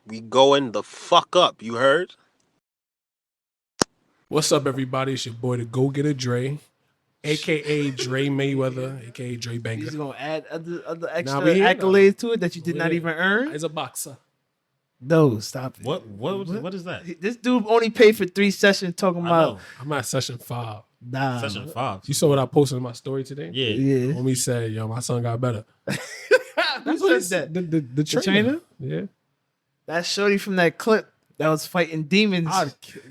We going the fuck up. You heard? What's up, everybody? It's your boy, the Go Getter Dre, aka Dre Mayweather, aka Dre Banger. He's gonna add other extra we here accolades to it that you did not even earn. As a boxer. No, stop it. What is that? This dude only paid for 3 sessions talking about. I'm at session 5. Nah, Session 5. You saw what I posted in my story today? Yeah. Homie said, yo, my son got better. Who said that? The trainer? Yeah. That shorty from that clip that was fighting demons.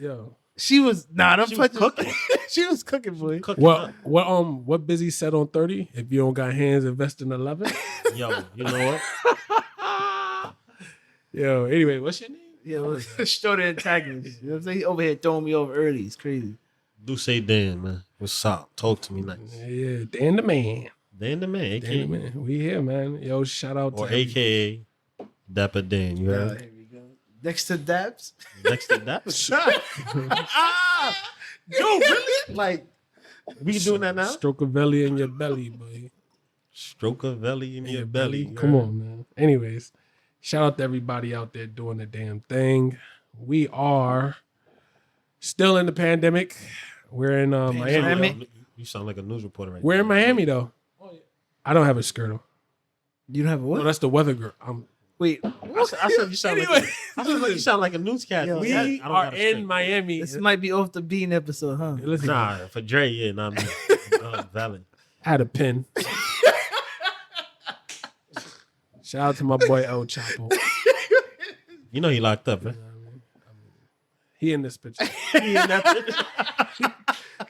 Yo. She was don't She touch was cooking. She was cooking, boy. What Busy said on 30? If you don't got hands, invest in 11. Yo, you know what? Yo, anyway, what's your name? Yeah, shorty antagonist. You know what I'm saying? He over here throwing me over early. It's crazy. Do say Dan, man. What's up? Talk to me nice. Yeah, Dan the man. Dan the man, Dan aka the man. We here, man. Yo, shout out or to aka Dapper Dan. You heard? Here we go. Next to Daps. Next to Dapper. Yo, really? Like, We doing that now? Stroke a belly in your belly, boy. Stroke a belly in your belly. You Come heard? on, man. Anyways, shout out to everybody out there doing the damn thing. We are still in the pandemic. We're in Miami. You sound like a news reporter right We're now. in Miami though. I don't have a skirt on. you don't have a what? No, that's the weather girl. Wait, I said you sound Anyway. like you sound like a newscaster. Yo, We I don't are got a in straight. Miami. this might be off the bean episode, huh? Listen, Nah, for Dre, yeah, nah, me. Valid. I had a pin. Shout out to my boy El Chapo. You know he locked up, man. He in this picture. He in that picture.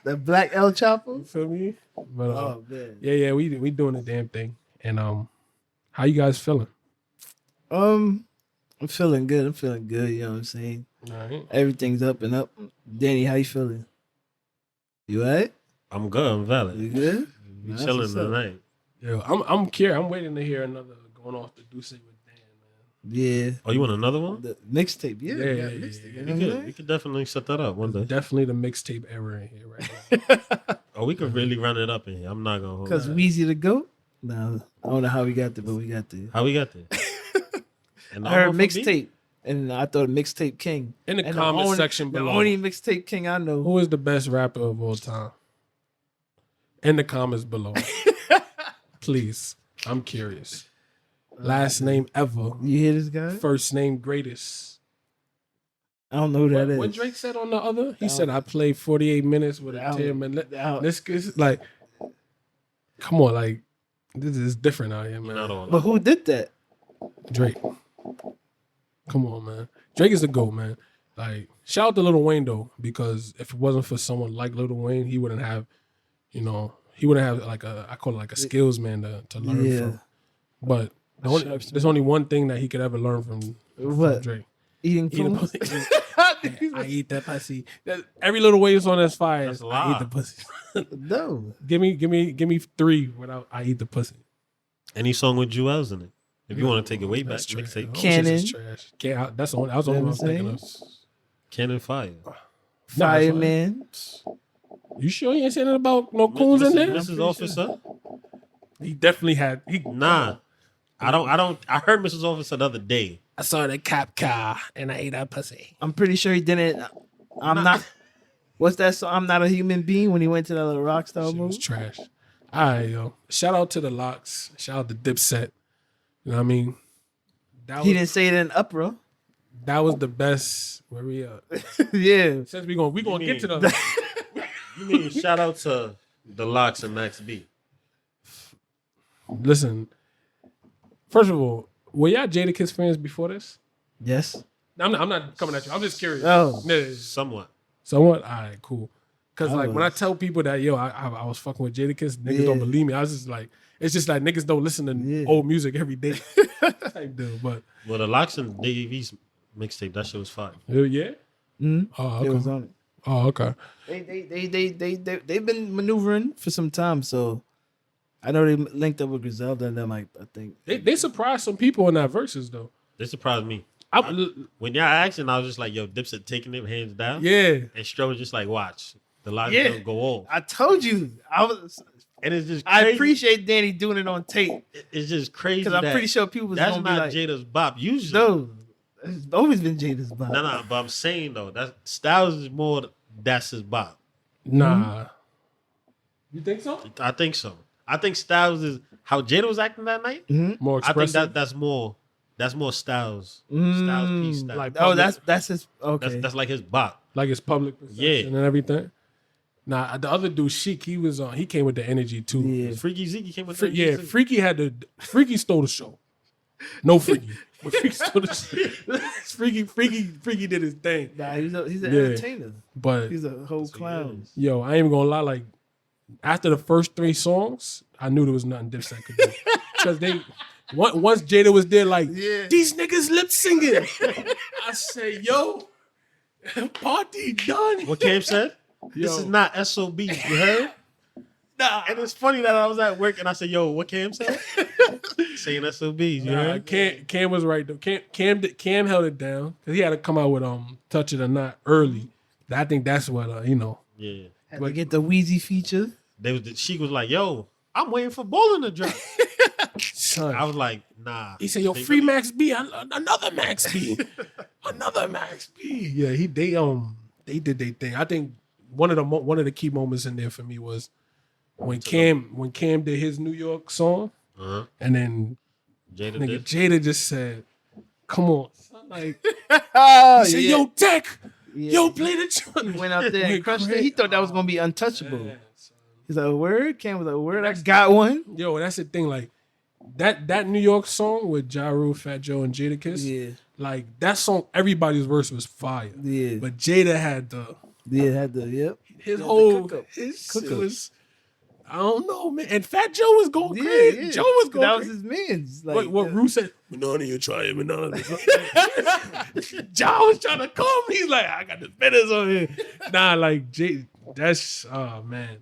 The Black El Chapo. You feel me? But Oh man. yeah, we doing the damn thing. And how you guys feeling? I'm feeling good. You know what I'm saying? All right. Everything's up and up. Danny, how you feeling? You alright? I'm good. I'm valid. You good? We That's chilling what's up. tonight. Yo, I'm curious. I'm waiting to hear another going off the Dipset with Dan, Yeah. Oh, you want another one? The mixtape. Yeah. Yeah, we got yeah, mixtape. yeah. You We know could, what I'm we could definitely set that up one man. day. Definitely the mixtape era in here right now. Oh, we could really run it up in here. I'm not gonna hold. Because that. Weezy the GOAT? No, I don't know how we got there, but we got there. How we got there? And I heard I'm off a beat? mixtape, and I thought mixtape king. In the And comment only- section The below, only mixtape king I know. who is the best rapper of all time? In the comments below, please. I'm curious. Last name ever, You hear this guy? first name greatest. I don't know who that is. What Drake said on the other? He said I played 48 minutes with a That 10 minute. that- This is like, come on, like this is different out here, man. Not all. But who did that? Drake. Come on, man. Drake is the GOAT, man. Like, shout out to Lil Wayne though, because if it wasn't for someone like Lil Wayne, he wouldn't have, he wouldn't have like I call it like a skills man to learn Yeah. from. But there's only one thing that he could ever learn from What? Drake. Eating Eat a food? pussy. I eat that pussy. Every Little Wayne song that's fire. That's a I eat lie. the pussy. No. give me 3 without I eat the pussy. Any song with Jewels in it? If you want to take it way back, That's trash. mixtape. Oh, Cannon. shit is trash. That's the only. That was the only one I was thinking of. Cannon Fire. Fireman. You sure he ain't saying nothing about no coons in there? Mrs. Officer? He definitely had. Nah. I heard Mrs. Officer the other day. I saw the cop car and I ate that pussy. I'm pretty sure he didn't. I'm not. What's that song? I'm not a human being when he went to that little Rockstar Shit was movie. trash. All right, yo. Shout out to the Locks. Shout out to Dipset. You know what I mean? He didn't say it in Upra. That was the best. Where we at? Yeah. Since we gonna get to the. You mean shout out to the Locks and Max B? Listen. First of all, were y'all Jadakiss fans before this? Yes. I'm not coming at you. I'm just curious. Oh. Yeah. Somewhat. Somewhat? All right, cool. Because I like when I was. tell people that, yo, I was fucking with Jadakiss, niggas Yeah. don't believe me. I was just like, it's just like niggas don't listen to Yeah. old music every day type deal. But Well, the Locks and Dave East mixtape, that shit was fire. yeah. Mm-hmm. Oh, It okay. was on it. Oh, okay. They've been maneuvering for some time, so I know they linked up with Griselda and them. I think They surprised some people in that verses though. They surprised me. I, When y'all asking, I was just like, yo, Dipset taking it hands down. yeah. And Stro was just like, watch. The Locks Yeah. don't go off. I told you. And it's just I crazy. appreciate Danny doing it on tape It's just crazy because I'm that pretty sure people was that's gonna not be like, Jada's bop usually. no, It's always been Jada's bop. No, but I'm saying though, that Styles is more. That's his bop. Nah. You think so? I think so. I think Styles is how Jada was acting that night. More I think expressive. that's more. That's more Styles. Styles P style. Like Oh, public, that's his. Okay. That's like his bop. like his public perception and everything. Nah, the other dude, Sheik, he was on. He came with the energy too. Yeah. Freaky Zeke came with Yeah, Freaky had the Freaky stole the show. No Freaky, but Freaky stole the show. Freaky did his thing. Nah, he's an Yeah. entertainer. But He's a whole clown. yo, I ain't even gonna lie. Like after the first 3 songs, I knew there was nothing Dipset could do because once Jada was there, like these niggas lip singing. I say, yo, party done. What Cam said? This Yo. is not SOB. You heard? Nah. And it's funny that I was at work and I said, "Yo, what Cam said?" Saying SOBs. You heard? Cam was right though. Cam held it down because he had to come out with "Touch It or Not" early. I think that's what Yeah. Had to get the Wheezy feature. She was like, "Yo, I'm waiting for Bowling to drop." Son. I was like, "Nah." He said, "Yo, free Max B, another Max B, another Max B." Yeah, they did their thing. I think one of the key moments in there for me was when Cam did his New York song, and then Jada just said, "Come on, son." Like he said, "Yo, Tech, yo, play the tune." He went out there and crushed it. He thought that was gonna be untouchable. Man, He's like, a word? Cam was like, a word? I got one. yo, that's the thing. Like that New York song with Ja Rule, Fat Joe, and Jadakiss. Yeah. Like that song, everybody's verse was fire. Yeah. But Jada had his whole his shit was. I don't know, man. And Fat Joe was going crazy. Yeah. Joe was going That was crazy. his man's. Like, What Rue said, none of you try it, none of you. John was trying to come. He's like, I got the spinners on here. Nah, like, that's, oh, man.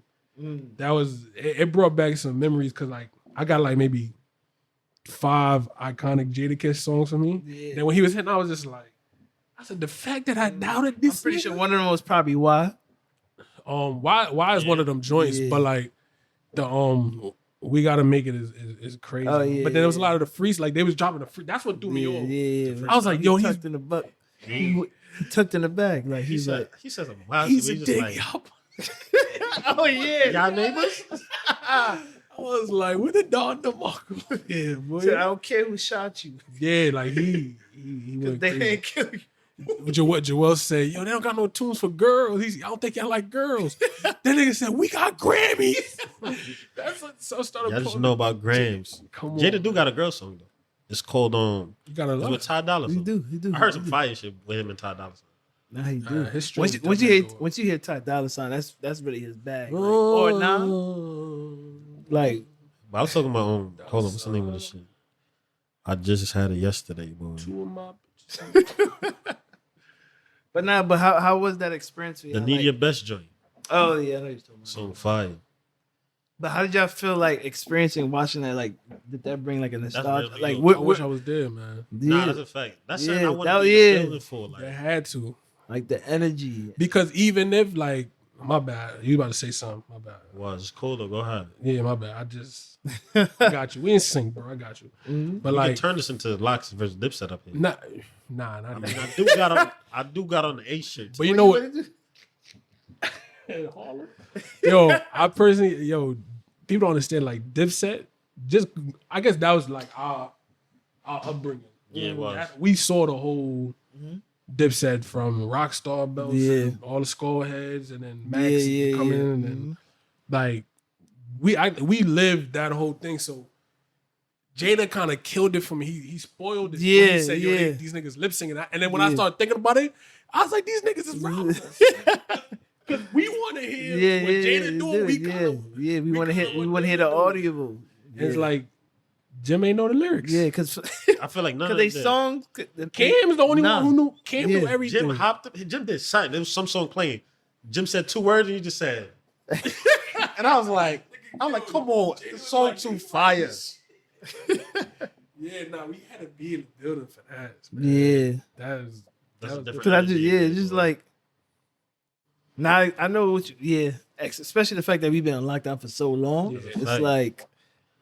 That was, it brought back some memories because, like, I got, like, maybe 5 iconic Jadakiss songs for me. Yeah. Then when he was hitting, I was just like, I said, the fact that I doubted this. I'm pretty sure one of them was probably why. Why is one of them joints, but, like, the, we gotta make it is crazy. Oh, yeah, but then there was a lot of the freeze, like they was dropping the free. That's what threw me off. Yeah. I was like, yo, he he's tucked in the butt. He tucked in the bag. Like He he's said like, some wild he's shit. a He dig just up. oh yeah. Y'all neighbors? I was like, where the Don DeMarco? Yeah, boy. Said, I don't care who shot you. Yeah, like he went They crazy. didn't kill you. What Joel said, yo, they don't got no tunes for girls. I don't think y'all like girls. That nigga said, we got Grammys. That's what so started. Y'all just know about Grams. Come on, Jada do got a girl song though. It's called You gotta it's love with it. Ty Dolla He Sign. do. I heard some fire shit with him and Ty Dolla Sign. Nah, he do. His strings Once definitely you hear Ty Dolla Sign, that's really his bag. Like, or nah, like But I was talking about hold on, what's the name of this shit? I just had it yesterday, boy. Two of my bitches. but how was that experience for you? The Need Your Best joint. Oh yeah, I know you're talking about. Song fire. But how did y'all feel like experiencing watching that? Like, did that bring like a nostalgia? really Like, dope. what? I wish I was there, man. Nah, that's a fact. That's something I want that- to be yeah. building for. They Like, had to. Like the energy. Because even if, like, my bad. You about to say something. My bad. was it's cool though. Go ahead. Yeah, my bad. I got you. We in sync, bro. I got you. But We like, can turn this into Locks versus Dipset up here. not I even. mean, I do got on the A shirt. But you know what? Yo, I personally, people don't understand, like, Dipset, just, I guess that was like our upbringing. Yeah, it was. We saw the whole Dipset from Rockstar Belts, and all the skull heads, and then Max coming in, and like, we lived that whole thing, so Jada kind of killed it for me. He spoiled it. When he said, yo, these niggas lip singing. And then when I started thinking about it, I was like, these niggas is wrong. Because we want to hear what Jada doing. We want to hear the audible. It's like Jim ain't know the lyrics. Yeah, because I feel like none of they them did. songs. Cam's the only one who knew. Cam knew everything. Jim hopped up. Jim did something. There was some song playing. Jim said 2 words and you just said. And I was like, come on, this song too fire. Yeah, we had to be in the building for that. Man. Yeah, That's a different because energy, it's just like. Now I know what you. Yeah, especially the fact that we've been on lockdown for so long. Yeah. It's Right. like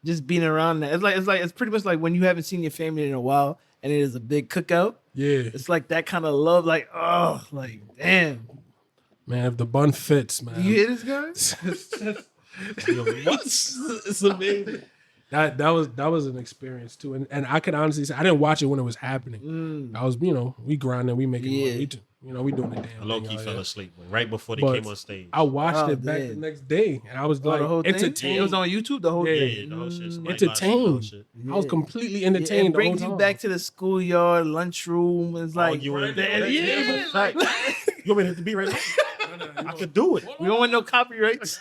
just being around that. It's pretty much like when you haven't seen your family in a while and it is a big cookout. Yeah, It's like that kind of love. Like, oh, like damn. man. If the bun fits, man. Do you hear this, guys? It's amazing. That was an experience too, and I could honestly say I didn't watch it when it was happening. I was, we grinding, we making money, we doing the damn. I low thing key out fell here. asleep right before they But came on stage. I watched Oh, it back the damn. next day, and I was The like whole thing? entertained. It was on YouTube. The whole Yeah, thing. Yeah, the whole shit. Somebody Entertained. live streamed the whole shit. I was completely Yeah, entertained. it brings the you whole back time. to the schoolyard, lunchroom. It's like, You want yeah, you want me to hit the beat right now? I could do it. we don't want no copyrights.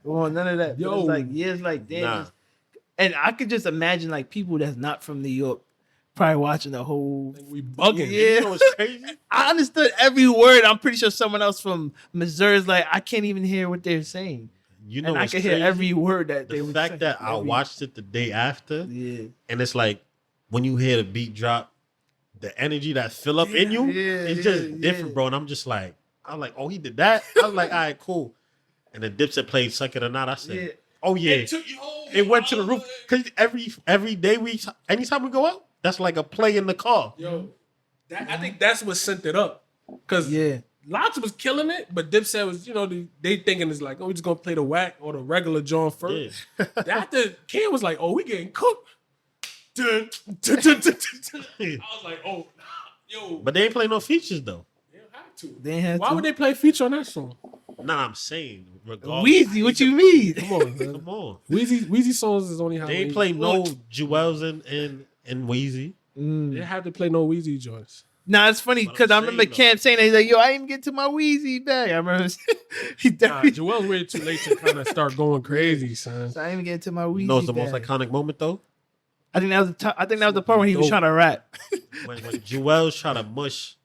We want none of that. Yo. It's like damn. Nah. And I could just imagine like people that's not from New York probably watching the whole. We bugging. Yeah. You know what's crazy? I understood every word. I'm pretty sure someone else from Missouri is like, I can't even hear what they're saying. You know And I what's could crazy? hear every word that they The were fact saying. that I Every- watched it the day after, Yeah. and it's like when you hear the beat drop, the energy that fill up in you, it's just different, bro. And I'm like, oh, he did that. I was like, all right, cool. And then Dipset played "Suck It or Not." I said, Yeah. oh yeah, It took you home. it went to the roof. Cause every day anytime we go out, that's like a play in the car. Yo, I think that's what sent it up. Cause Yeah. Lots was killing it, but Dipset was, they thinking it's like, oh, we just gonna play the whack or the regular John first. After Ken was like, oh, we getting cooked. Dun, dun, dun, dun, dun, dun. I was like, oh, yo, But they ain't play no features though. they don't have to. They had Why to. would they play feature on that song? Nah, I'm saying regardless. Weezy, what you mean? Come on, man. Come on. Weezy songs is only how They ain't play no Jewels and Weezy. They have to play no Weezy joints. Nah, it's funny But because I'm I remember saying, though. Cam saying that he's like, yo, I didn't get to my Wheezy bag. I remember he Nah, definitely. Joel's way too late to kind of start going crazy, son. So I didn't even get to my Wheezy You know, it's the most bag. iconic moment though. I think that was the part when he was Dope. trying to rap. When Jewels try to mush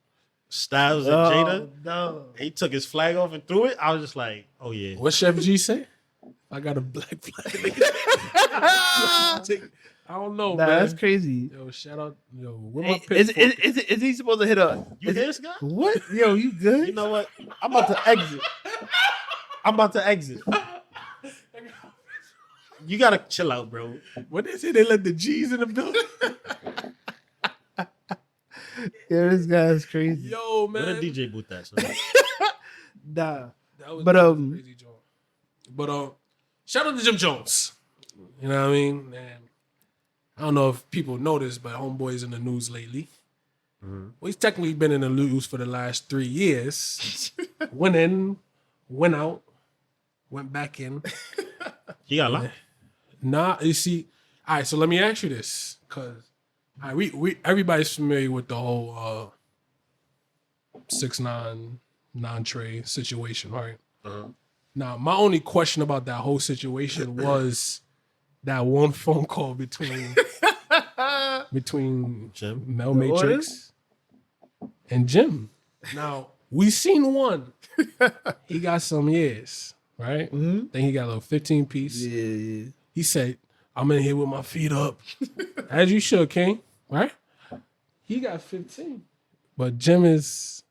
Styles and Oh, Jada, no. he took his flag off and threw it. I was just like, oh yeah. What Chef G say? I got a black flag. I don't know, Nah, man. that's crazy. Yo, shout out. Yo, where my Is he supposed to hit a? You is hear it- this guy? What? Yo, you good? You know what? I'm about to exit. You gotta chill out, bro. What they say? They let the G's in the building. Yeah, this guy is crazy. Yo, Where man. the DJ booth at? Son? Nah. That was, But, that was a crazy joint. But shout out to Jim Jones. You know what I mean? Man, I don't know if people noticed, but Homeboy's in the news lately. Well, he's technically been in the news for the last 3 years. Went in, went out, went back in. He got locked. Nah, you see, all right. So let me ask you this, because we everybody's familiar with the whole 6ix9ine non-Trey situation, right? Now, my only question about that whole situation was that one phone call between Jim? Mel Matrix and Jim. Now, we seen one. He got some years, right? Then he got a little 15 piece. Yeah. He said, I'm in here with my feet up. As you should, King, right? He got 15. But Jim is,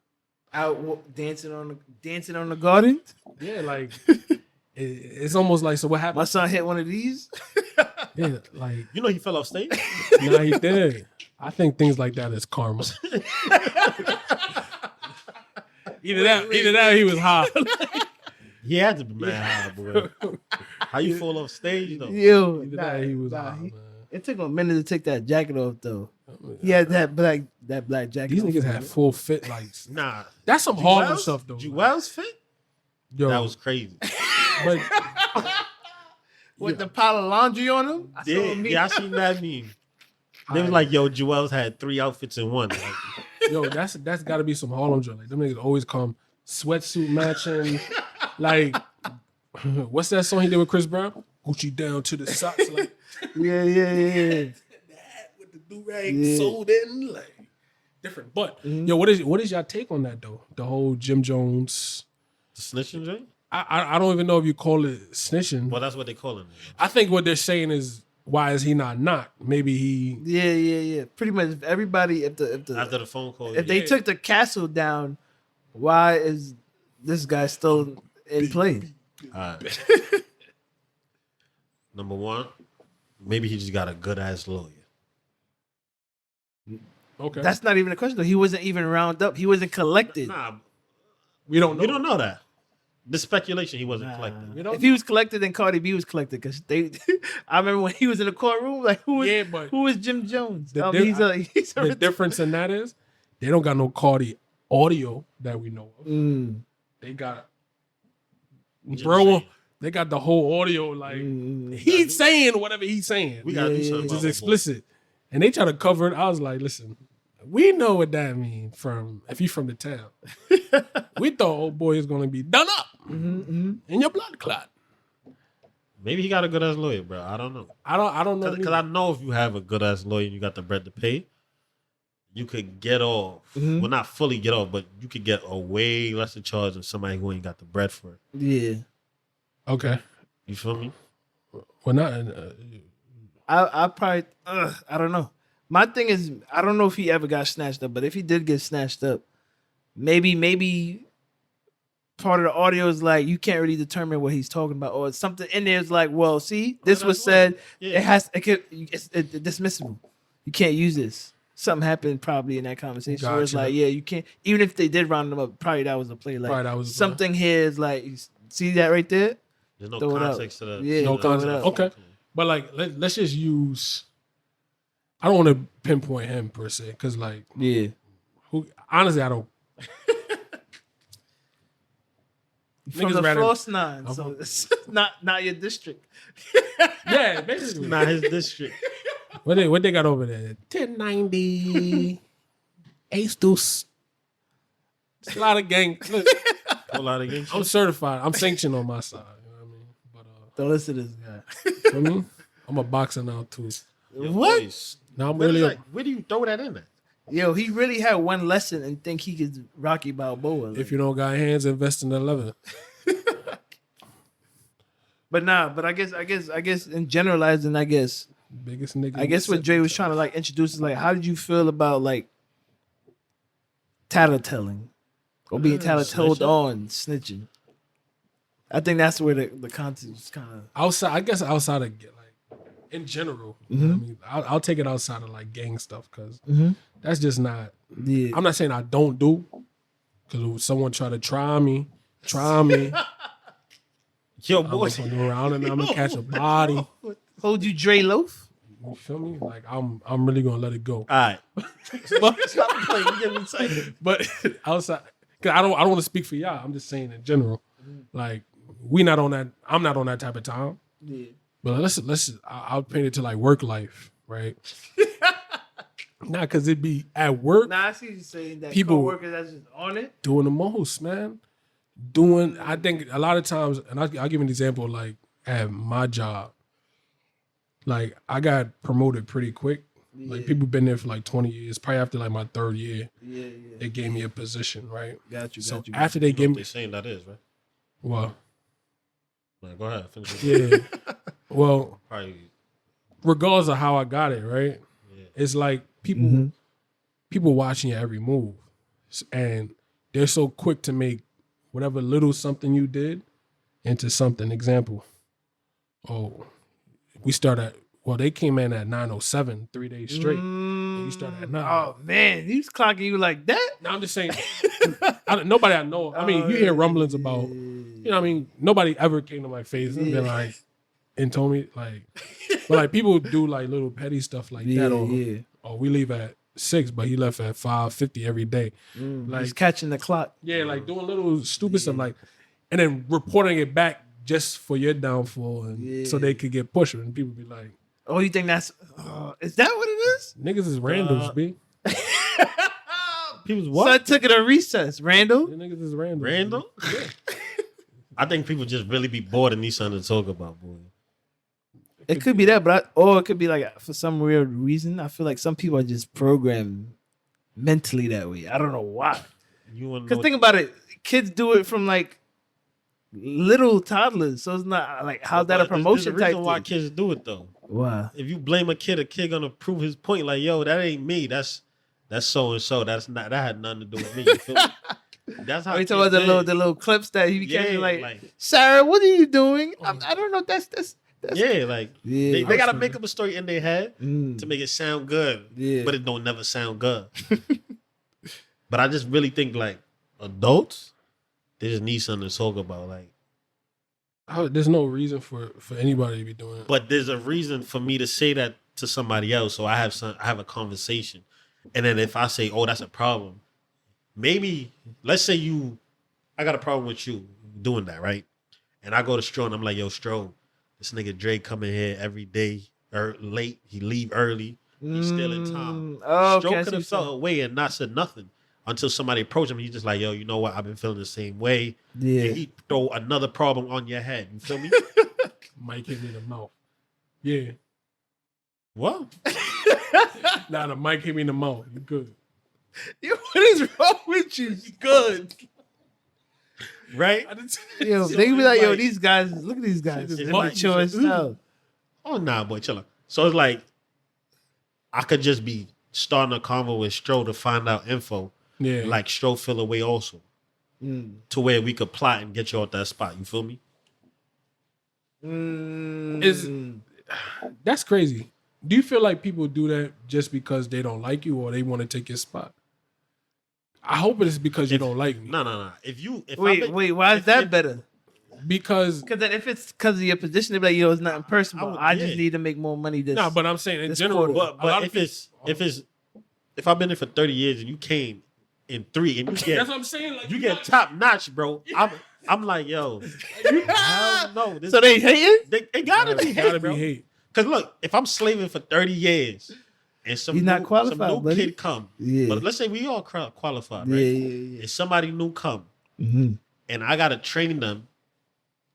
Out dancing on the garden. yeah, like, it's almost like, so what My happened? son hit one of these. Yeah, like, You know he fell off stage? nah, he did. I think things like that is karma. Either that or he was high. He had to be mad high, boy. How you fall off stage though? Yo, Either that or he was high, man. it took him a minute to take that jacket off though. He had that black jacket. These off. niggas had full fit, like, Nah. that's some Harlem Jewels? stuff, though. Jewels fit? Yo, That was crazy. but with the pile of laundry on him. I saw him. Yeah, I seen that meme. They was like, yo, Jewels had 3 outfits in one. Like, yo, that's got to be some Harlem joint. Like, them niggas always come sweatsuit matching. Like, what's that song he did with Chris Brown? Gucci down to the socks, like Yeah. that with the do-rag Yeah. sewed in, like different. But yo, what is y'all take on that though? The whole Jim Jones. the snitching joint? I don't even know if you call it snitching. Well, that's what they call it. I think what they're saying is, why is he not knocked? Maybe he. Yeah. Pretty much if everybody if the After the phone call. if they took the castle down, why is this guy still in play? Alright. Number one, maybe he just got a good ass lawyer. Okay. That's not even a question though. He wasn't even round up. He wasn't collected. Nah, we don't know. we don't know that. The speculation he wasn't Nah. collected. We don't If he was collected, then Cardi B was collected because they. I remember when he was in the courtroom, like who was Jim Jones? The He's the difference in that is they don't got no Cardi audio that we know of. They got bro. They got the whole audio. Like he's saying whatever he's saying. We gotta do something. Which is about explicit. And they try to cover it. I was like, listen, we know what that means from if he's from the town. We thought old boy is gonna be done up in your blood clot. Maybe he got a good ass lawyer, bro. I don't know. I don't know. Because I know if you have a good ass lawyer and you got the bread to pay, you could get off. Well, not fully get off, but you could get a way lesser charge than somebody who ain't got the bread for it. Yeah. Okay. You feel me? Well, not. I probably I don't know. My thing is I don't know if he ever got snatched up, but if he did get snatched up, maybe part of the audio is like you can't really determine what he's talking about, or something in there is like, well, see, this was said. Yeah. It's dismissible. You can't use this. Something happened probably in that conversation. Where it's Gotcha. like, yeah, you can't. Even if they did round them up, probably that was a play. Like Probably that was a play. something here is like, see that right there. There's no Throw it out. context to the. Yeah, No throw it context. out. Okay. But like, let's just use. I don't want to pinpoint him per se, because like, Yeah. who? Honestly, I don't. From Niggas the rather- floss nine, so it's not your district. Yeah, basically. Not his district. What they got over there? 1090. Ace Deuce. It's a lot of gang. Look, Whole lot of game I'm shit. certified. I'm sanctioned on my side. You know what I mean? But Don't listen to this guy. for me, I'm a boxer now too. Your What? voice. Now I'm Where, really. like, where do you throw that in at? Yo, he really had one lesson and think he could Rocky Balboa. If you don't got hands, invest in the leather. But I guess in generalizing, Biggest nigga. I guess what Dre was trying to like introduce is like, how did you feel about like tattletelling or being tattletelled snitching? on, snitching? I think that's where the content is kind of outside. I guess outside of like in general. You know what I mean, I'll take it outside of like gang stuff because that's just not. yeah. I'm not saying I don't do, because if someone try to try me, Yo, I'm boy. gonna go around and I'm gonna catch a body. Hold you Dre Loaf. You feel me? Like I'm really gonna let it go. All right. But outside, cause I don't want to speak for y'all. I'm just saying in general. Like we not on that. I'm not on that type of time. Yeah. But I'll paint it to like work life, right? Not because it be at work. Nah, I see you saying that People- co-workers that's just on it. Doing the most, man. I think a lot of times, and I'll give you an example, like at my job, like I got promoted pretty quick. Like people been there for like 20 years. Probably after like my third year, Yeah. they gave me a position, right? Got you. So after they You know gave what me, they saying that is, right? well, Like, go ahead. Finish it. yeah, well, Probably. regardless of how I got it, right? Yeah. It's like people watching your every move, and they're so quick to make whatever little something you did into something. Example, we start at, well, they came in at 9:07, 3 days straight. And you started at 9. Oh man, he was clocking you like that. Now I'm just saying, nobody I know. I mean, you hear rumblings about, you know what I mean? Nobody ever came to my face and been like, and told me like, but like people do like little petty stuff like that. Or we leave at 6, but he left at 5:50 every day. Like, He's catching the clock. yeah, like doing little stupid stuff, like, and then reporting it back just for your downfall, and so they could get pushed, and people be like, Oh, you think that's? Is that what it is? "Niggas is randos, b. People's So what? I took it a recess, Randall. The niggas is randos. Randall? Yeah. I think people just really be bored and need something to talk about, boy. It could be that, or it could be like for some weird reason. I feel like some people are just programmed mentally that way. I don't know why. You want to Because know? think about it, kids do it from like little toddlers, so it's not like how's that a promotion There's a type reason why thing? kids do it though. Why? If you blame a kid gonna prove his point. Like, yo, that ain't me. That's so and so. That had nothing to do with me. You feel me? That's how. Are you kids talking about did. the little clips that he became Yeah, like, like- Sarah, what are you doing? I don't know. Yeah, like Yeah. they gotta make up a story in their head Mm. to make it sound good. Yeah. But it don't never sound good. But I just really think like adults, they just need something to talk about. Like, There's no reason for anybody to be doing it. but there's a reason for me to say that to somebody else. So I have a conversation. And then if I say, oh, that's a problem, maybe let's say I got a problem with you doing that, right? And I go to Stro and I'm like, yo, Stro, this nigga Dre coming here every day or late. He leave early. He's still in time. Oh, okay. Stro could have felt away and not said nothing until somebody approached him. He's just like, yo, you know what? I've been feeling the same way. Yeah. And he throw another problem on your head. You feel me? Mike hit me in the mouth. Yeah. What? Nah, the mic hit me in the mouth. You good. Yo, what is wrong with you? You good. Right? Yo, So they be like, yo, like- these guys, look at these guys. It's They're like- mature as hell. Oh, nah, boy, chill out. So it's like, I could just be starting a convo with Stro to find out info. Yeah. Like Stro feel away also. To where we could plot and get you out that spot. You feel me? That's crazy. Do you feel like people do that just because they don't like you or they want to take your spot? I hope it is because you don't like me. No. If Wait, why is that better? Because Because then if it's because of your position, they be like, yo, it's nothing personal. I just yeah. need to make more money. This, but I'm saying in this general. quarter. But if I've been there for 30 years and you came in 3 and you That's what get I'm saying. Like you get top notch, bro. I'm like, yo, hell no. This, so they hating? they gotta be gotta hate, be bro. hate. Cause look, if I'm slaving for 30 years and some You're not qualified, some new buddy. kid come, Yeah. but let's say we all qualified, right? Yeah. If somebody new come Mm-hmm. and I gotta train them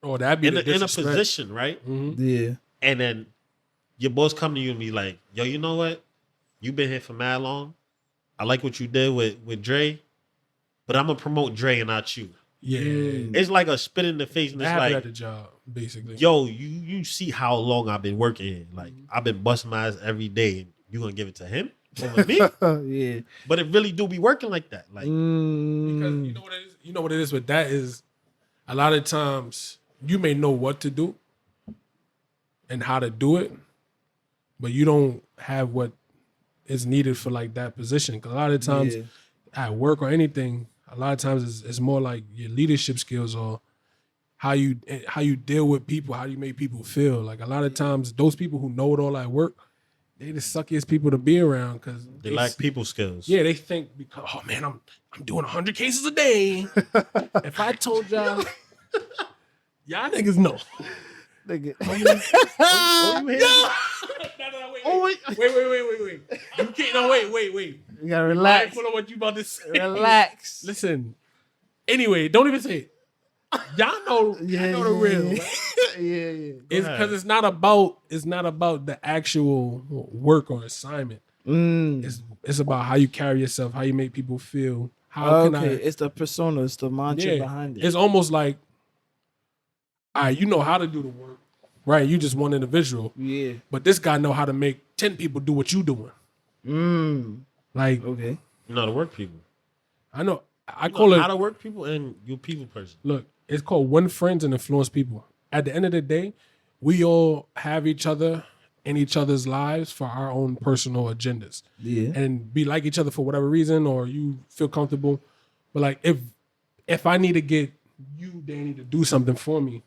Oh, that'd be in the a disrespect. position, right? Yeah. And then your boss come to you and be like, yo, you know what? You been here for mad long. I like what you did with Dre, but I'm gonna promote Dre and not you. Yeah. It's like a spit in the face, and That it's happened like, at the job, basically. yo, you see how long I've been working here. Like I've been busting my ass every day, and you gonna give it to him over me? Yeah. But it really do be working like that. Like Because you know what it is? You know what it is with that is a lot of times you may know what to do and how to do it, but you don't have what is needed for like that position. Because a lot of times Yeah. at work or anything, a lot of times it's more like your leadership skills or how you deal with people, how you make people feel. Like a lot of times those people who know it all at work, they the suckiest people to be around because they lack people skills. yeah, they think because oh man, I'm doing 100 cases a day. If I told y'all y'all niggas know. Nigga. Oh, you hear me? No, wait. You can't. No, wait. You gotta relax. Mindful of what you about to say. Relax. Listen. Anyway, don't even say it. Y'all know. Yeah, Y'all know the real. yeah. Right? Yeah. It's because it's not about the actual work or assignment. It's about how you carry yourself, how you make people feel. How can I? It's the persona, it's the mantra behind it. It's almost like, all right, you know how to do the work, right? You just one individual. Yeah. But this guy know how to make 10 people do what you doing. Like, Okay. You know how to work people. I know. I You call know it. how to work people, and you a people person. Look, it's called win friends and influence people. At the end of the day, we all have each other in each other's lives for our own personal agendas. Yeah. And be like each other for whatever reason, or you feel comfortable. But like, if I need to get you, Danny, to do something for me,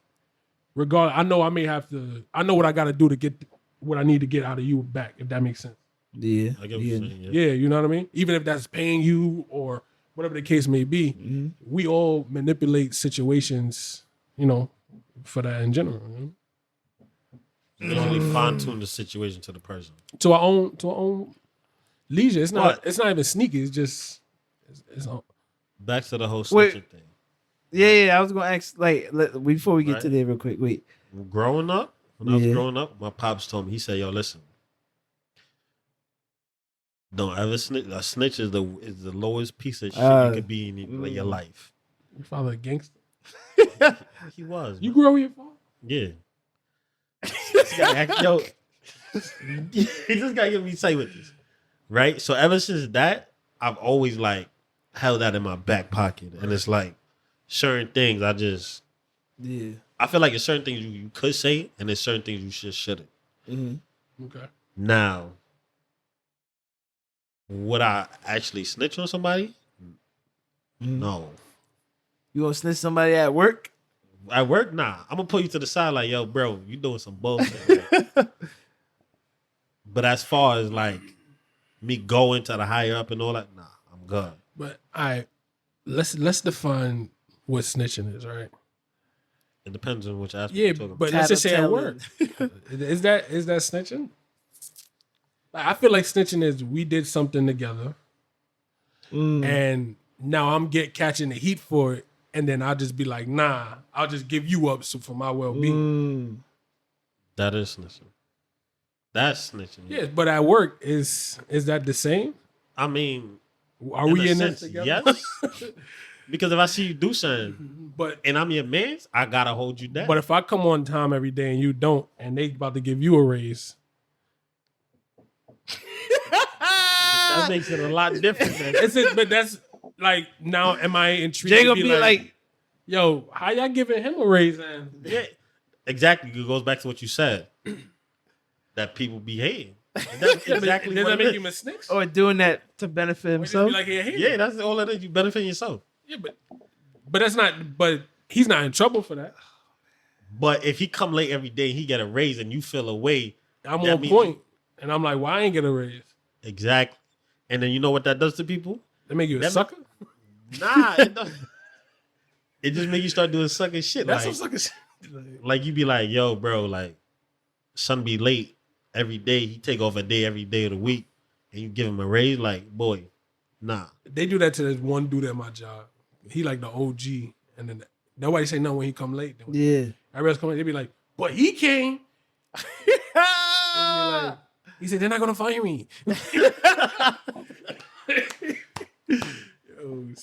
regardless, I know I may have to. I know what I got to do to get what I need to get out of you back. If that makes sense. Yeah. I get what you're saying. Yeah, you know what I mean? Even if that's paying you or whatever the case may be, we all manipulate situations, for that in general. You only fine tune the situation to the person. To our own leisure. It's not even sneaky, it's just it's Back to the whole Wait. snitching thing. Yeah. I was gonna ask before we get to there real quick. Wait. Growing up, when I was growing up, my pops told me, he said, yo, listen. Don't ever snitch. A snitch is the lowest piece of shit you could be in your life. your father a gangster. He was. You grew up with your father? Yeah. This guy yo, he just gotta get me say with this. Right? So ever since that, I've always like held that in my back pocket. And it's like certain things I just I feel like there's certain things you could say, and there's certain things you shouldn't. Mm-hmm. Okay. Now, would I actually snitch on somebody? Mm-hmm. No. You gonna snitch somebody at work? At work, nah. I'm gonna pull you to the side like, yo, bro, you doing some bullshit. But as far as like me going to the higher up and all that, nah, I'm good. But let's define what snitching is, right? It depends on which aspect Yeah, you're talking but about. let's just say at work. Is that snitching? Like, I feel like snitching is we did something together, and now I'm catching the heat for it, and then I'll just be like, nah, I'll just give you up for my well-being. That is snitching. That's snitching. Yeah, but at work is that the same? I mean, Are we in sense, this together? yes. Because if I see you do something, and I'm your man, I gotta hold you down. But if I come on time every day and you don't, and they about to give you a raise, that makes it a lot different. Man. but that's like, now am I intrigued? Jay to gonna be like, yo, how y'all giving him a raise then? Yeah, exactly. It goes back to what you said. That people behave. That's exactly Does what that it make is. him a snitch? or doing that to benefit Or just himself. be like, yeah, Yeah, that's all it is. You benefit yourself. yeah, but that's not. But he's not in trouble for that. But if he come late every day, he get a raise, and you feel away. I'm that on means point, and I'm like, why I ain't get a raise? Exactly. And then you know what that does to people? They make you a That- sucker. Nah, it doesn't. It just make you start doing sucker shit. That's like, some sucker shit. like you be like, yo, bro, like, son be late every day. He take off a day every day of the week, and you give him a raise. Like, boy, nah. They do that to this one dude at my job. He like the OG, and then nobody say no when he come late. Then Yeah. everybody else come late, they be like, but he came. They be like, he said they're not gonna fire me.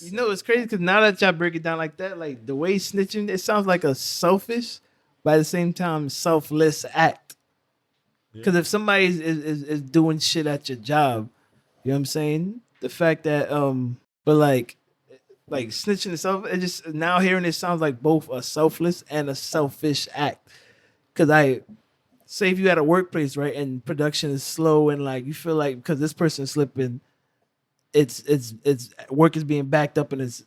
You know, it's crazy because now that y'all break it down like that, like the way snitching, it sounds like a selfish, but at the same time, selfless act. Because if somebody is doing shit at your job, you know what I'm saying? The fact that, but like snitching itself, it just, now hearing it sounds like both a selfless and a selfish act. Because say if you at a workplace, right, and production is slow and like you feel like because this person is slipping, it's work is being backed up and it's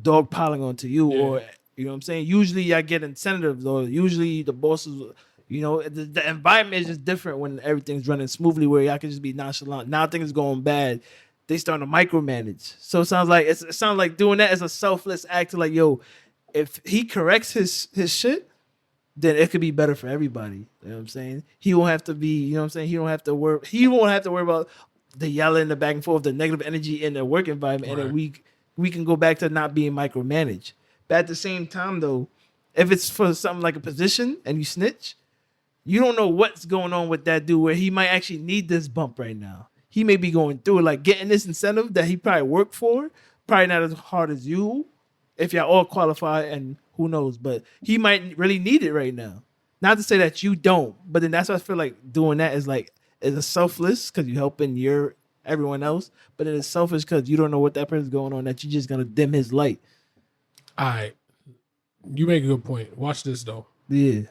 dog piling onto you, or you know what I'm saying. Usually I get incentives, or usually the bosses, you know, the environment is just different when everything's running smoothly, where y'all can just be nonchalant. Now things going bad, they starting to micromanage. So it sounds like doing that is a selfless act. Like, yo, if he corrects his shit, then it could be better for everybody. You know what I'm saying? He won't have to be, you know what I'm saying? He won't have to worry about the yelling, the back and forth, the negative energy in the work environment, and then we can go back to not being micromanaged. But at the same time, though, if it's for something like a position and you snitch, you don't know what's going on with that dude where he might actually need this bump right now. He may be going through it, like getting this incentive that he probably worked for, probably not as hard as you, if y'all all qualify, and who knows, but he might really need it right now. Not to say that you don't, but then that's why I feel like doing that is a selfless because you're helping everyone else, but it is selfish because you don't know what that person's going on, that you're just gonna dim his light. All right, you make a good point. Watch this though. Yeah.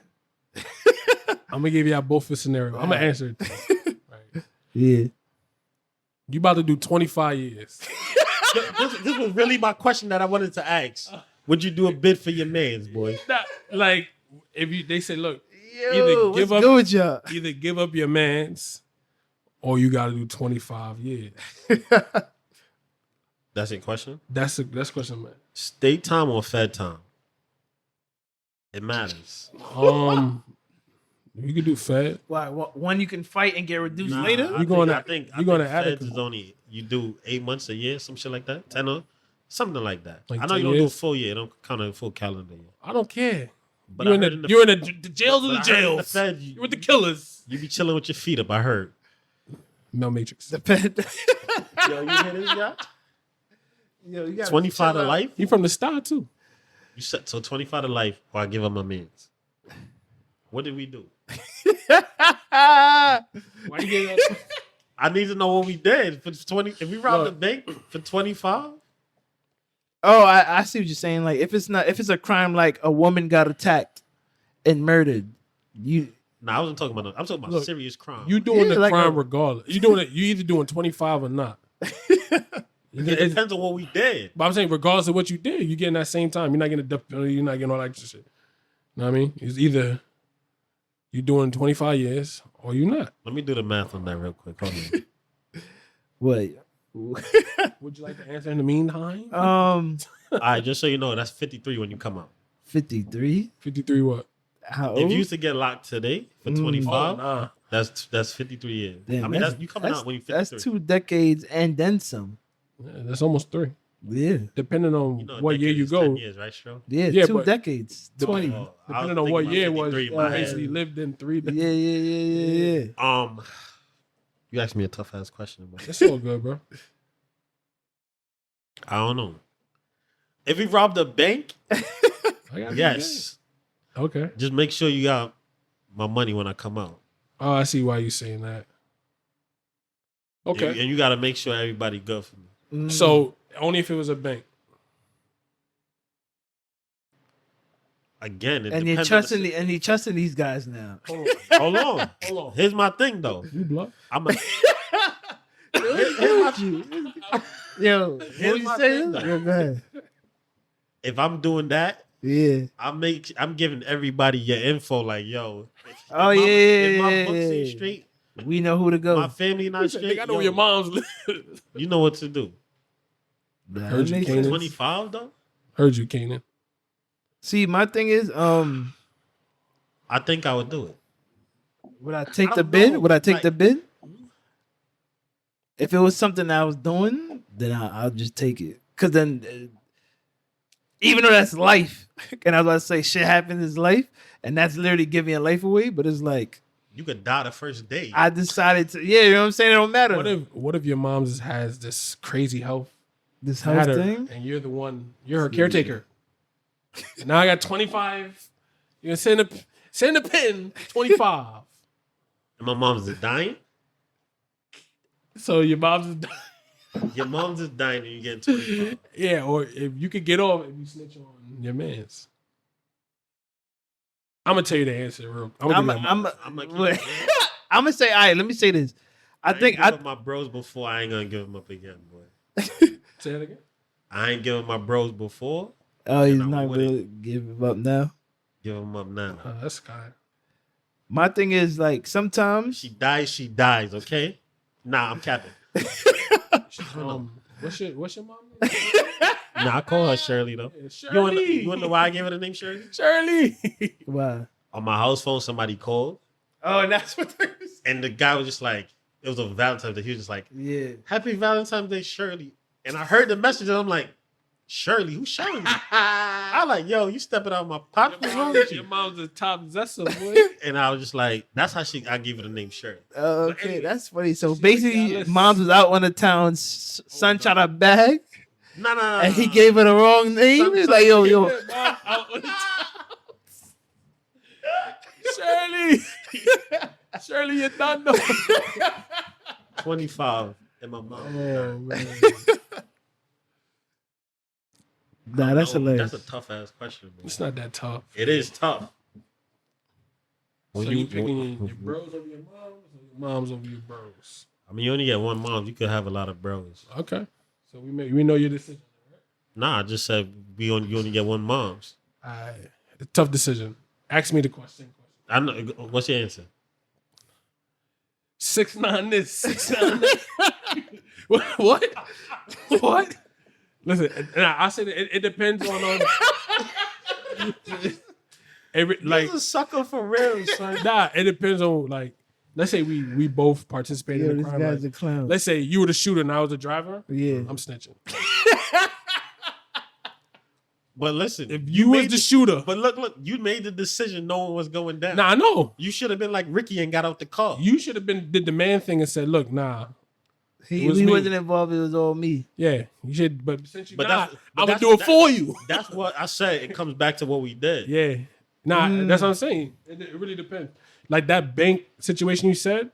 I'm gonna give y'all both a scenario. I'm gonna answer it. Right. Yeah. You about to do 25 years. This was really my question that I wanted to ask. Would you do a bid for your mans, boy? Like, if they say, look, Yo, either give up your mans, or you got to do 25 years. That's your question? That's a question, man. State time or Fed time? It matters. You could do Fed. Why? One you can fight and get reduced Nah, later? I think Attica. Feds is only, you do 8 months a year, some shit like that. 10 or something like that. Like I know 10 you don't do a years? full year. Don't count a full calendar year. I don't care. But You're I in heard the jails of the but I heard in the jails. Fed, You're with the killers. You be chilling with your feet up, I heard. Mel Matrix. Yo, you hear this guy? Yo, you gotta 25 to chill out. life? He from the Star too. You said so 25 to life, or I give up my mans. What did we do? Why you getting up? I need to know what we did for 20. If we robbed the bank for 25, Oh, I see what you're saying. Like if it's a crime like a woman got attacked and murdered, you Nah, I wasn't talking about. I'm talking about Look, serious crime. You doing Yeah, the like crime a- regardless. You doing it. You either doing 25 or not. it depends on what we did. But I'm saying, regardless of what you did, you getting that same time. You're not getting a death penalty. You're not getting all that extra shit. You know what I mean? It's either you doing 25 years or you not. Let me do the math on that real quick. Hold on. what? Would you like to answer in the meantime? All right, just so you know, that's 53 when you come out. 53. 53 what? How If you old? used to get locked today for 25, Nah. that's 53 years. Damn, I mean, that's- you coming out when you're 53. That's 2 decades and then some. Yeah, that's almost 3. Yeah, Depending on You know, a what year decade you is go. 10 years, right, Stro? yeah, Yeah, 2 but- decades. 20. Oh, I Depending was on what thinking year it about was, 53 in you my head. basically lived in 3 Yeah, yeah. You asked me a tough ass question, but It's all good, bro. I don't know. If we robbed a bank, I got yes. Okay. Just make sure you got my money when I come out. Oh, I see why you're saying that. Okay. And you got to make sure everybody good for me. So only if it was a bank. Again, it and you're depends on trusting and you're trusting these guys now. Hold on. Hold on. Here's my thing, though. You bluff? I'm a, Yo, what Here's you my saying? thing, though. Yeah, go ahead. if I'm doing that, Yeah. I'm giving everybody your info. Like, yo, Oh, if my yeah, books ain't yeah. straight, We know who to go. my family not straight. Nigga, I know yo, where your mom's live. You know what to do. Nah, Heard that you, makes Kanan. sense. 25 though. Heard you, Kanan. See, my thing is, I think I would do it. would I take I the don't bid? know. Would I take Like- the bid? If it was something I was doing, then I'll just take it. Cause then, even though that's life, and I was about to say shit happens is life, and that's literally giving your life away. But it's like You could die the first day. I decided to. Yeah, you know what I'm saying. It don't matter. What if your mom just has this crazy health This house matter, thing. and you're her caretaker? Now I got 25. You're gonna send a pin 25. And my mom's just dying. So your mom's just Your mom's just dying and you get 25. yeah, or if you could get off if you snitch on your man's. I'm gonna tell you the answer real. I'm I'm gonna gonna say, all right. Let me say this. I think ain't give up my bros before. I ain't gonna give them up again, boy. say that again. I ain't giving my bros before. Oh, he's And I not wouldn't. gonna give him up now. Give them up now. That's kind. My thing is like sometimes She dies. Okay. Nah, I'm capping. What's your mom name? Nah, I call her Shirley though. Shirley. You wanna know why I gave her the name Shirley? Shirley. wow. On my house phone, somebody called, Oh, and that's what it is. and the guy was just like, it was a Valentine's Day. He was just like, Yeah. "Happy Valentine's Day, Shirley." And I heard the message, and I'm like, "Shirley, who's Shirley?" I like, yo, you stepping out of my pocket? What's wrong with Your you? mom's the top zessa, boy. And I was just like, that's how I gave her the name Shirley. Oh, But okay, anyway, that's funny. So she's basically, like, moms was out on the town, son shot a bag, No. and he gave her the wrong name. Son- He's like, yo, yo. Mom out on the top. Shirley. Shirley, you're done though. 25, and my mom. Oh man. Nah, that's hilarious. That's a tough ass question, bro. It's not that tough. It is tough. So you picking your bros over your moms or your moms over your bros? I mean, you only get one mom. You could have a lot of bros. Okay. So we know your decision. Nah, I just said you only get one moms. Alright. Tough decision. Ask me the question. I know. What's your answer? 6'9" this, 6'9" that. What? What? Listen, and I say that it depends on Like a sucker for real, son. nah, it depends on like let's say we both participated Yo, in a this crime. guy's Like, a clown. let's say you were the shooter and I was the driver. Yeah. I'm snitching. But listen, If you was made the shooter, But look, you made the decision knowing what's going down. nah, I know. You should have been like Ricky and got out the car. You should have did the man thing and said, look, nah. He it was me. wasn't involved. It was all me. Yeah, you should, but since you're But not, that's- I'm but gonna do it that's- for you. That's what I said. It comes back to what we did. Yeah. Nah, that's what I'm saying. It really depends. Like that bank situation you said,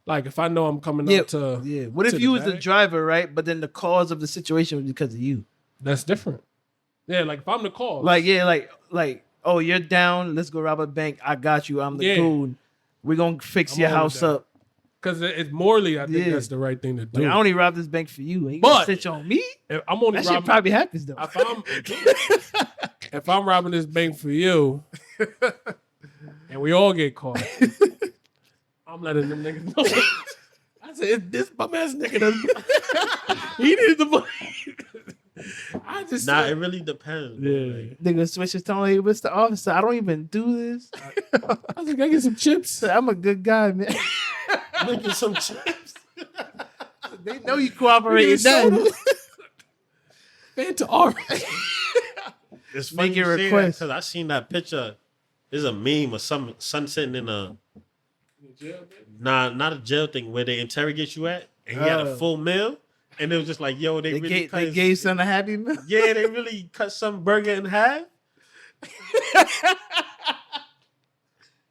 like if I know I'm coming Yeah, up to yeah. What if to you was the bag, driver, right? But then the cause of the situation was because of you. that's different. Yeah, like if I'm the cause. Like, yeah, like oh, you're down. Let's go rob a bank. I got you. I'm the goon. We're gonna fix your all with house that. up. Because it's morally, I think that's the right thing to do. Like, I only robbed this bank for you. And you gonna snitch on me? If I'm only That shit probably happens though. If I'm robbing this bank for you, and we all get caught, I'm letting them niggas know. I said, it's this bum ass nigga. He needed the money. I just it really depends. Yeah. Nigga switch his tone. Hey, Mr. Officer, I don't even do this. I was like, I get some chips. I'm a good guy, man. Making some chips. They know you cooperating. Nothing. Fanta orange. It's funny Make a you say that request. because I seen that picture. There's a meme of some son sitting in a not a jail thing where they interrogate you at, and he had a full meal, and it was just like, yo, they really they gave son a Happy Meal. Yeah, they really cut some burger in half.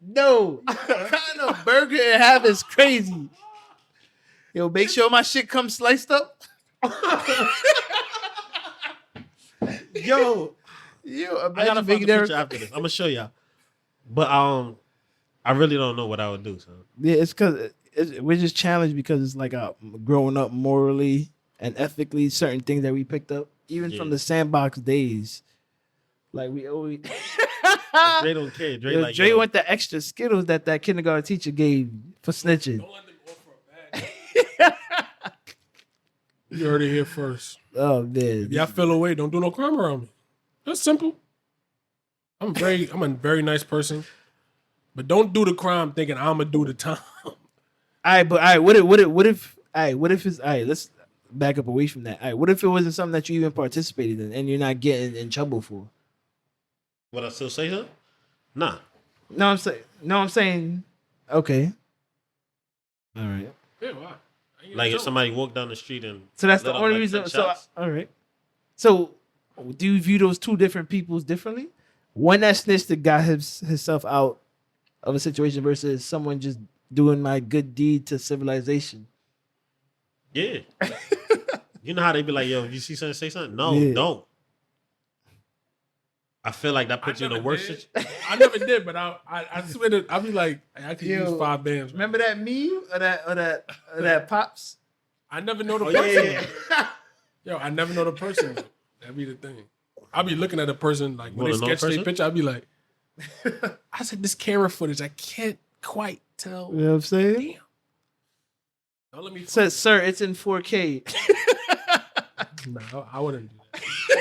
No, cutting a burger in half is crazy. Yo, make sure my shit comes sliced up. Yo, I gotta find the picture after this. I'm gonna show y'all. But I really don't know what I would do. So yeah, it's because we're just challenged because it's like growing up morally and ethically, certain things that we picked up, even from the sandbox days. Like we always. Dre don't care. Dre went the extra Skittles that kindergarten teacher gave for snitching. Don't let them offer a bag. You heard it here first. Oh man, if y'all feel away, don't do no crime around me. That's simple. I'm a very nice person, but don't do the crime thinking I'm gonna do the time. All right, what if it's all right? Let's back up away from that. All right, what if it wasn't something that you even participated in and you're not getting in trouble for? Would I still say that? Nah. No, I'm saying, okay. All right. Yeah, why? Like if somebody walked down the street and So that's the only reason. So all right. So do you view those two different peoples differently? One that snitched that got himself out of a situation versus someone just doing my good deed to civilization. Yeah. You know how they be like, yo, if you see something, say something. No, don't. I feel like that puts you in the worst situation. I never did, but I swear to I'll be like, I could use 5 bands. Remember that meme or that pops? I never know the person. Yeah. Yo, I never know the person. That'd be the thing. I'll be looking at a person like when they sketch their picture, I'll be like, I said this camera footage, I can't quite tell. You know what I'm saying? Damn. Don't let me Says, sir, it's in 4K. No, I wouldn't do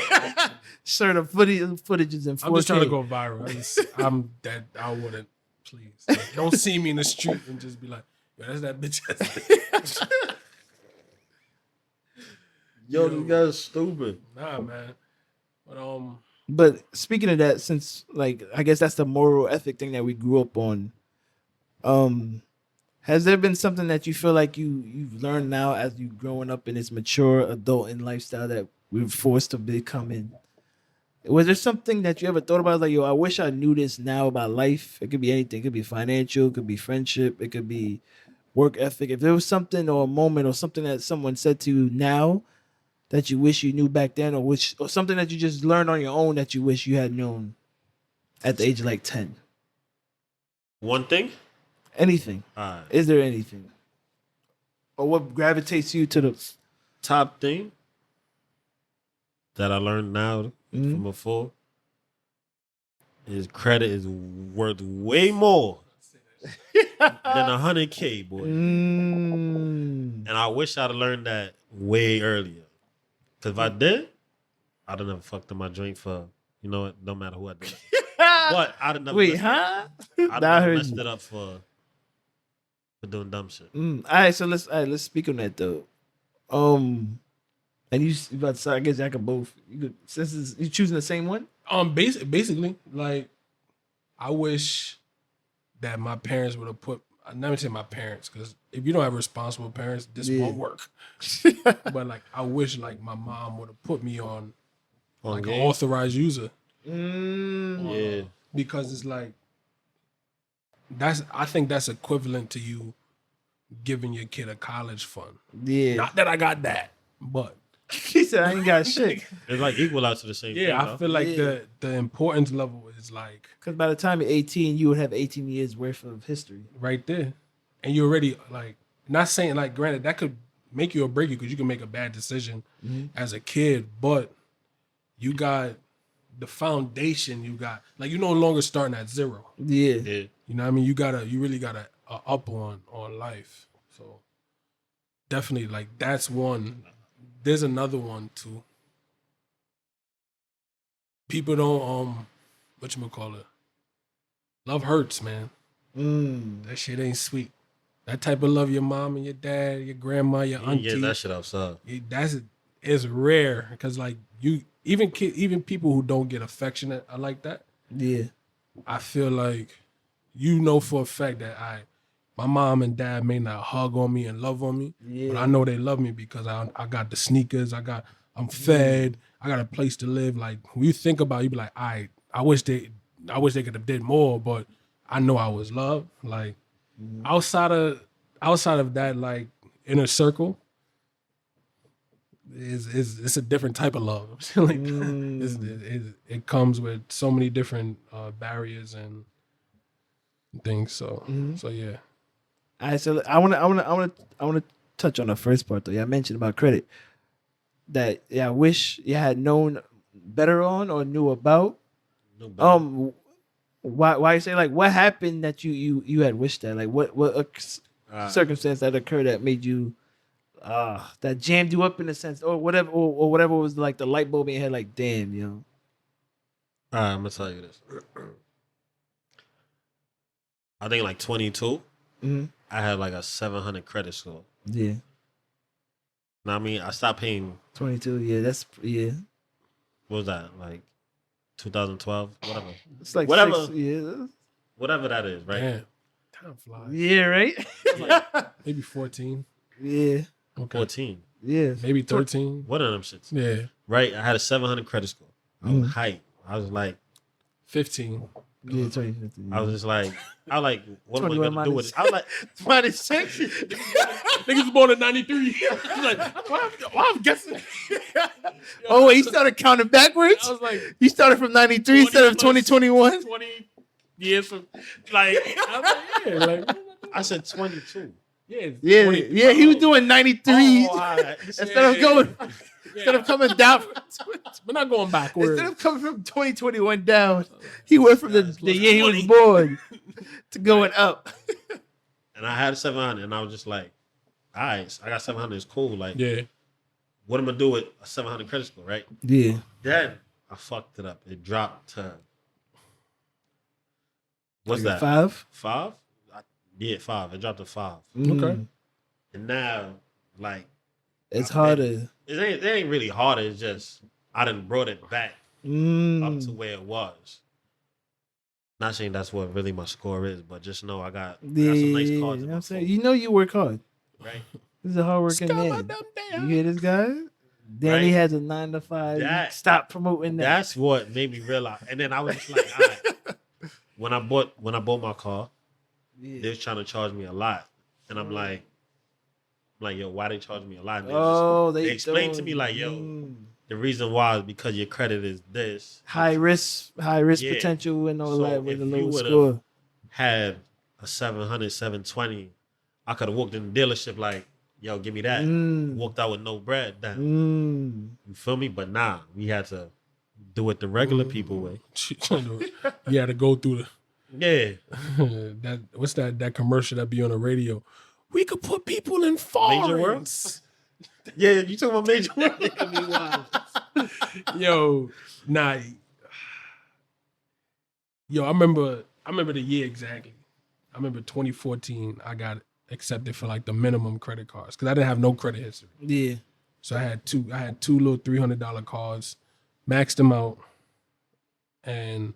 that. Sir, the footage is in 4K. I'm just trying to go viral. I'm dead. I wouldn't. Please. Like, don't see me in the street and just be like, yo, that's that bitch. Yo, this guy's stupid. Nah, man. But speaking of that, since like I guess that's the moral ethic thing that we grew up on. Has there been something that you feel like you've learned now as you growing up in this mature adult in lifestyle that we're forced to become in? Was there something that you ever thought about? Like, yo, I wish I knew this now about life. It could be anything. It could be financial. It could be friendship. It could be work ethic. If there was something or a moment or something that someone said to you now that you wish you knew back then, or something that you just learned on your own that you wish you had known at the age of like 10. One thing? Anything. Is there anything? Or what gravitates you to the top thing that I learned now from before is credit is worth way more than 100K, boy. And I wish I'd have learned that way earlier. Because if I did, I'd have never fucked up my joint for, you know what, don't matter who I did. But I'd have never Wait, huh? I'd have never messed it up for doing dumb shit. All right, so let's speak on that though. And you about to say, I guess I could both. You could, since you choosing the same one. Basically, like I wish that my parents would have put. I never say my parents because if you don't have responsible parents, this won't work. But like I wish like my mom would have put me on like an authorized user. Yeah, because it's like I think that's equivalent to you giving your kid a college fund. Yeah. Not that I got that, but He said, I ain't got shit. It's like equal out to the same thing. Yeah, I though. feel like Yeah. the importance level is like Because by the time you're 18, you would have 18 years worth of history. right there, and you already like not saying like granted that could make you or break you because you can make a bad decision as a kid, but you got the foundation. You got like you're no longer starting at zero. Yeah. Yeah. You know what I mean? You really got a up on life. So definitely like that's one. There's another one too. People don't whatchamacallit. Love hurts, man. That shit ain't sweet. That type of love your mom and your dad, your grandma, your You auntie. get that shit outside. It's rare because like you even people who don't get affectionate are like that. Yeah. I feel like you know for a fact that my mom and dad may not hug on me and love on me, but I know they love me because I got the sneakers, I'm fed, I got a place to live. Like when you think about it, you be like, I wish they could have did more, but I know I was loved. Like outside of that, like inner circle, it's a different type of love. Like it comes with so many different barriers and things. So yeah. All right, so I want to touch on the first part though. Yeah, I mentioned about credit. That I wish you had known better on or knew about. No better. Why you say like what happened that you had wished that, like what circumstance that occurred that made you that jammed you up in a sense or whatever or whatever was like the light bulb in your head, like damn, you know. All right, I'm gonna tell you this. I think like 22, I had like a 700 credit score. Yeah. Now I mean, I stopped paying. 22. Yeah, that's What was that? Like 2012, whatever. It's like Whatever. 6 years. Whatever that is, right? Damn. Time flies. Yeah, right. Maybe 14. Yeah. Okay. 14. Yeah. Maybe 13. One of them shits. Yeah. Right? I had a 700 credit score. I was hyped. I was like, 15. Yeah, 2050. I was just like, what am I 21 gonna do with minus- it? I was like, minus 6. Niggas was born in 93. like, I'm guessing. Oh, wait, he started counting backwards? I was like, You started from 93 instead of 2021? 20 years from, like, I was like, yeah, like, I said 22. yeah. Yeah, 20 yeah, he was doing 93 Oh, all right. instead of going, instead of coming down. We're not going backwards. Instead of coming from 2021 down, he went from the year he was 20. born to going up. And I had 700, and I was just like, all right, so I got 700. It's cool. Like, Yeah. what am I gonna do with a 700 credit score, right? Yeah. Then I fucked it up. It dropped to what's Like that? 5? 5? Yeah, 5. It dropped to 5. Okay. And now, like, It's harder. it ain't really harder. It's just I done brought it back up to where it was. Not saying that's what really my score is, but just know I got some nice Yeah, cards you in know my what I'm saying? phone, You know you work hard. right? This is a hardworking man. You hear this guy? Danny Right. has a 9 to 5. That- Stop promoting that. That's what made me realize. And then I was just like, all right. When I bought my car, Yeah. they was trying to charge me a lot, and I'm like, yo, why they charge me a lot? And they explained to me like, yo, the reason why is because your credit is this high risk Yeah. potential and all So that with if a you low would've score. had a 700, 720, I could have walked in the dealership like, yo, give me that. Walked out with no bread. Damn. You feel me? But nah, we had to do it the regular people way. You had to go through Yeah. that. What's that commercial that be on the radio? We could put people in Major World? foreigns. Yeah, you talking about Major World? Yo, nah. Yo, I remember the year exactly. I remember 2014. I got accepted for like the minimum credit cards because I didn't have no credit history. Yeah. So I had two little $300 cards, maxed them out, and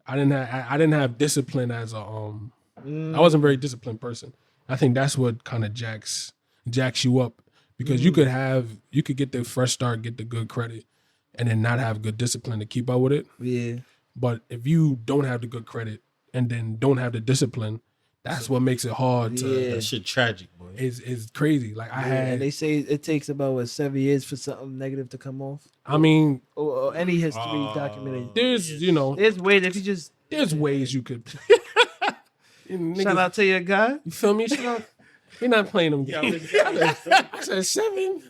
I didn't have discipline as a I wasn't a very disciplined person. I think that's what kind of jacks you up because you could get the fresh start, get the good credit, and then not have good discipline to keep up with it. Yeah. But if you don't have the good credit and then don't have the discipline, That's what makes it hard to. Yeah. That shit tragic, boy. Is crazy. Like I Yeah, had. and they say it takes about 7 years for something negative to come off. I mean, Or any history documented. there's There's ways if you just there's ways you could. Niggas, shout out to your guy. you feel me? Shout out. We're not playing them games. I said 7.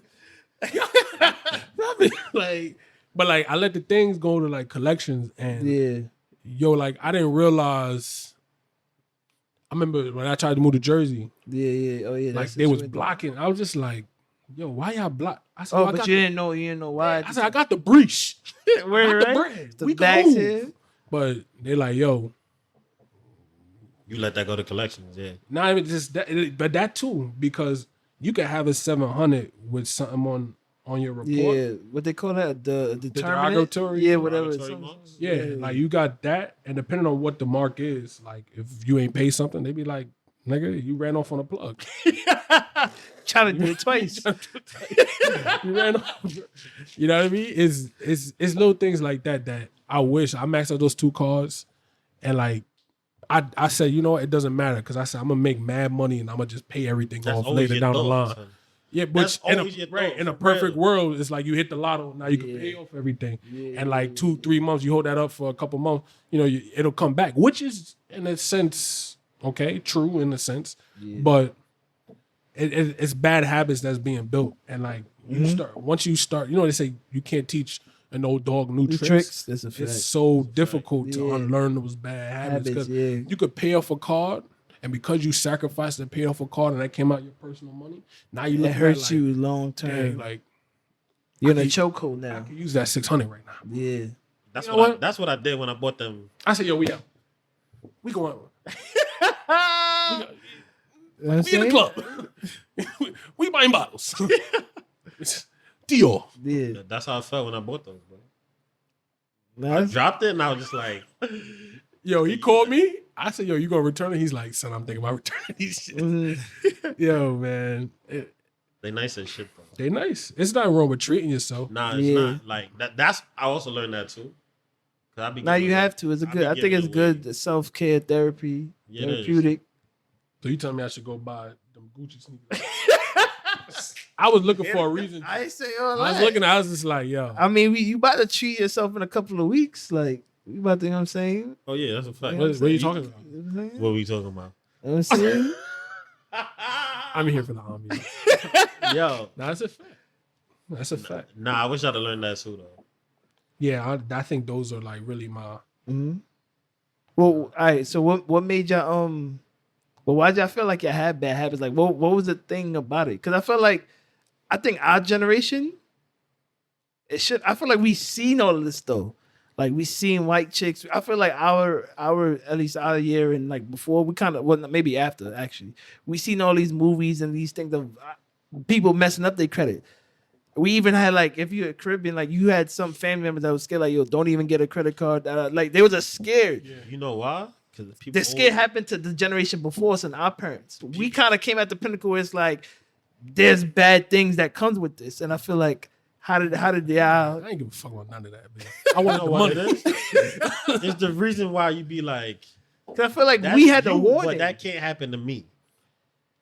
like, but like I let the things go to like collections and Yeah. yo, like I didn't realize. I remember when I tried to move to Jersey, Yeah. Oh yeah. like that's they was what- blocking. I was just like, yo, why y'all block? I said, Oh, I but got you the- didn't know why. I said, I got the breach. Where, got the right? bread. The We can bags move. here. But they're like, yo, You let that go to collections, yeah. not even just that, but that too, because you could have a 700 with something on your report. Yeah, what they call that? The determinant? derogatory- Yeah, whatever. derogatory marks? Yeah, like you got that, and depending on what the mark is, like if you ain't pay something, they be like, nigga, you ran off on a plug. Trying to do it twice. You ran off. You know what I mean? It's little things like that that I wish I maxed out those 2 cards, and like I said, you know what, it doesn't matter because I said I'm gonna make mad money and I'm gonna just pay everything That's off always later your down the thought, line. son. Yeah, That's but always your thought, in a for perfect real. world, it's like you hit the lotto. Now you can pay off everything, and like 2-3 months, you hold that up for a couple months. You know, it'll come back, which is in a sense okay, true in a sense, but it's bad habits that's being built, and like you once you start, you know, they say you can't teach an old dog new tricks. That's a fact. It's so difficult to Yeah. unlearn those bad habits Habits, because yeah. you could pay off a card. And because you sacrificed and paid off a card and that came out your personal money, now you look It at hurts like, you long dang, term. like You're in a I could- chokehold I now. could use that 600 right now. Yeah. That's You know what what? that's what I did when I bought them. I said, yo, we out. We going. We in the club. we buying bottles. Dior. Yeah. That's how I felt when I bought those, bro. Nah, I that's- dropped it and I was just like, Yo, he called me. I said, yo, you gonna return it? He's like, son, I'm thinking about returning these shit. Mhm. Yo, man. they nice as shit, bro. They nice. It's not wrong with treating yourself. Nah, it's Yeah. not like that. That's I also learned that too. 'Cause I be Now you giving have to. It's a I good. be I think giving it's away. good self care therapy, Yeah, it is. therapeutic. So you tell me I should go buy them Gucci sneakers. I was looking for a reason. I ain't say all I was that. looking, I was just like, yo. I mean, you about to treat yourself in a couple of weeks. Like, you about to, you know what I'm saying? Oh yeah, that's a fact. What are you talking about? You know what I'm saying? What we talking about? You know what I'm saying? I'm here for the ambiance. Yo, Nah, that's a fact. That's a fact. nah, I wish I'd have learned that too though. Yeah, I think those are like really my. Mm-hmm. Well, all right. So what made y'all well, why'd y'all feel like y'all had bad habits? Like, what was the thing about it? Because I felt like, I think our generation, I feel like we seen all of this though. Like we seen white chicks. I feel like our at least our year and like before we kind of maybe after actually we seen all these movies and these things of people messing up their credit. We even had like if you're a Caribbean, like you had some family members that was scared, like yo, don't even get a credit card. Like they was just scared. You know why? Because people. The scare happened to the generation before us and our parents. We kind of came at the pinnacle where it's like there's bad things that comes with this, and I feel like how did y'all? I ain't give a fuck about none of that. Man. I want know the what money. it is? It's the reason why you be like, 'Cause I feel like that's we had the you, warning. but that can't happen to me.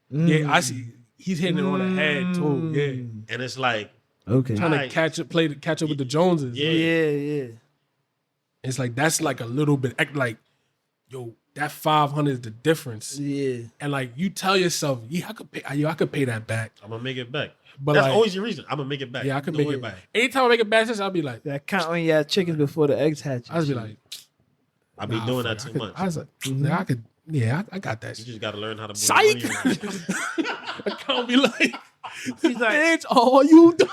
Yeah, I see. He's hitting it on the head too. Yeah, And it's like, Okay. trying to Right. catch up with the Joneses. Yeah. Yeah. It's like that's like a little bit like, yo, that 500 is the difference. Yeah. And like you tell yourself, yeah, I could pay that back. I'm gonna make it back. But That's like, always your reason. I'm gonna make it back. yeah, I could No make way it back. Anytime I make it back, I'll be like, That count on your chickens before the eggs hatch. I just be like, I be nah, doing fuck, that too I could- much. I was like, yeah, I could, yeah, I got that You shit. just gotta learn how to move Psych! the money around. I can't be like, he's like, it's all you do.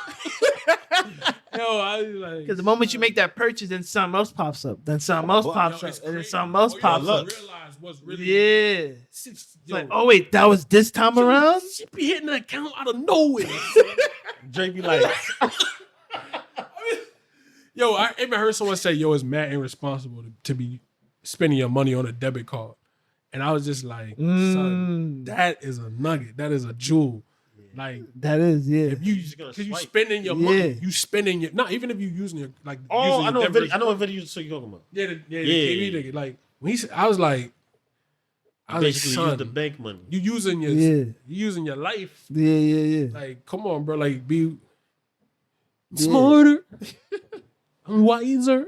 Yo, I was like, because the moment you make that purchase, then something else pops up. Then something else pops yo, up. it's And then crazy. something else Oh, pops you up. realize what's really Yeah. It's It's like, oh wait, that was this time yo, around? She be hitting the account out of nowhere. Drake be like, Yo, I even heard someone say, yo, it's mad irresponsible to be spending your money on a debit card. And I was just like, son, that is a nugget. That is a jewel. Like, That is, yeah. if you, gonna because you swipe. spending your Yeah. money, you spending your, not even if you using your, like, oh, using I know your a video. debit- I know what video you're talking about. Yeah, the Yeah. KV nigga. Like, when he said, I was like, I was like, Basically, son, use the bank money. you using your Yeah. you using your life. Yeah. Like, come on, bro. Like, be Yeah. smarter. I'm wiser.